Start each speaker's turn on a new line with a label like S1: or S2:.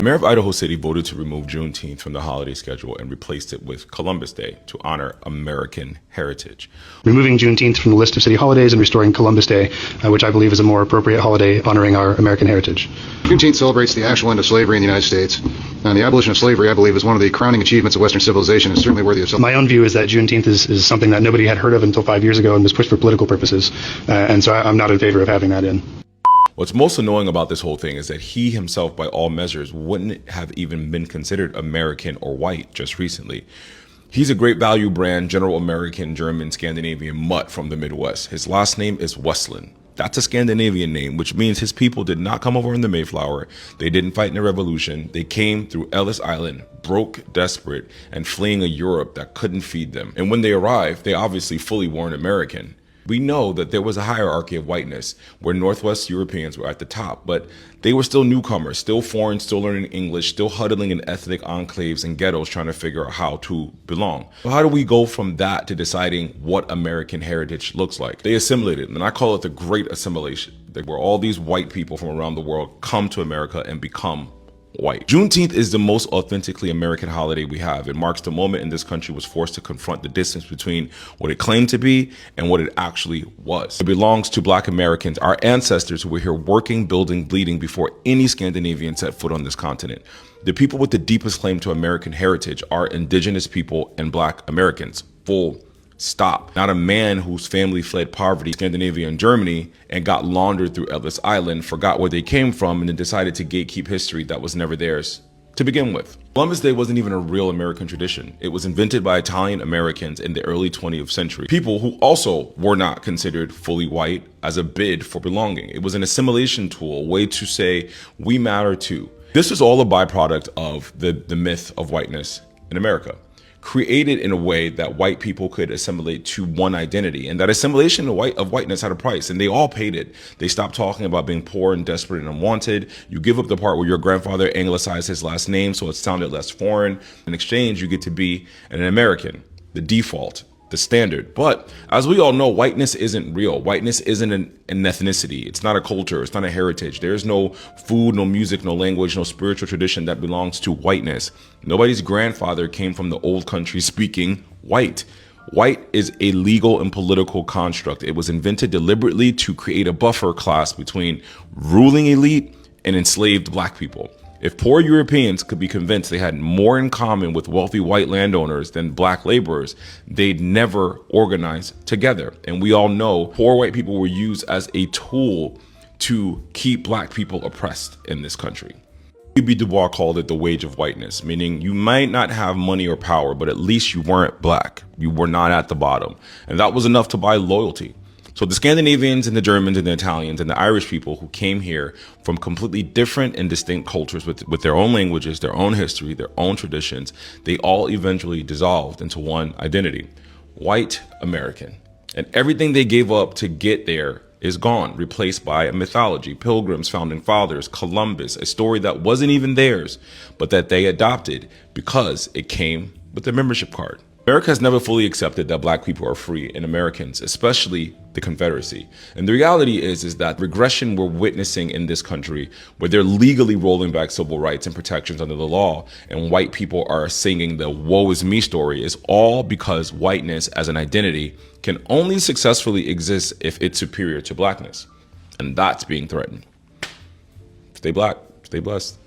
S1: The mayor of Idaho City voted to remove Juneteenth from the holiday schedule and replaced it with Columbus Day to honor American heritage.
S2: Removing Juneteenth from the list of city holidays and restoring Columbus Day, which I believe is a more appropriate holiday honoring our American heritage.
S3: Juneteenth celebrates the actual end of slavery in the United States. And the abolition of slavery, I believe, is one of the crowning achievements of Western civilization and certainly worthy of celebration.
S2: My own view is that Juneteenth is something that nobody had heard of until 5 years ago and was pushed for political purposes. And so I'm not in favor of having that in.
S1: What's most annoying about this whole thing is that he himself, by all measures, wouldn't have even been considered American or white just recently. He's a great value brand, general American, German, Scandinavian mutt from the Midwest. His last name is Westland. That's a Scandinavian name, which means his people did not come over in the Mayflower. They didn't fight in the Revolution. They came through Ellis Island, broke, desperate, and fleeing a Europe that couldn't feed them. And when they arrived, they obviously fully weren't American. We know that there was a hierarchy of whiteness where Northwest Europeans were at the top, but they were still newcomers, still foreign, still learning English, still huddling in ethnic enclaves and ghettos trying to figure out how to belong. So how do we go from that to deciding what American heritage looks like? They assimilated, and I call it the Great Assimilation, where all these white people from around the world come to America and become white. Juneteenth is the most authentically American holiday we have. It marks the moment in this country was forced to confront the distance between what it claimed to be and what it actually was. It belongs to Black Americans, our ancestors who were here working, building, bleeding before any Scandinavian set foot on this continent. The people with the deepest claim to American heritage are indigenous people and Black Americans. Full stop. Not a man whose family fled poverty, Scandinavia and Germany, and got laundered through Ellis Island, forgot where they came from, and then decided to gatekeep history that was never theirs to begin with. Columbus Day wasn't even a real American tradition. It was invented by Italian Americans in the early 20th century, people who also were not considered fully white, as a bid for belonging. It was an assimilation tool, a way to say, we matter too. This was all a byproduct of the myth of whiteness in America, created in a way that white people could assimilate to one identity. And that assimilation of whiteness had a price, and they all paid it. They stopped talking about being poor and desperate and unwanted. You give up the part where your grandfather anglicized his last name so it sounded less foreign. In exchange, you get to be an American, the default, the standard. But as we all know, whiteness isn't real. Whiteness isn't an ethnicity. It's not a culture. It's not a heritage. There's no food, no music, no language, no spiritual tradition that belongs to whiteness. Nobody's grandfather came from the old country speaking white. White is a legal and political construct. It was invented deliberately to create a buffer class between ruling elite and enslaved Black people. If poor Europeans could be convinced they had more in common with wealthy white landowners than Black laborers, they'd never organize together. And we all know poor white people were used as a tool to keep Black people oppressed in this country. W.B. Du Bois called it the wage of whiteness, meaning you might not have money or power, but at least you weren't Black. You were not at the bottom. And that was enough to buy loyalty. So the Scandinavians and the Germans and the Italians and the Irish people who came here from completely different and distinct cultures with their own languages, their own history, their own traditions, they all eventually dissolved into one identity, white American. And everything they gave up to get there is gone, replaced by a mythology, pilgrims, founding fathers, Columbus, a story that wasn't even theirs, but that they adopted because it came with a membership card. America has never fully accepted that Black people are free and Americans, especially the Confederacy. And the reality is that regression we're witnessing in this country, where they're legally rolling back civil rights and protections under the law, and white people are singing the woe is me story, is all because whiteness as an identity can only successfully exist if it's superior to Blackness. And that's being threatened. Stay Black, stay blessed.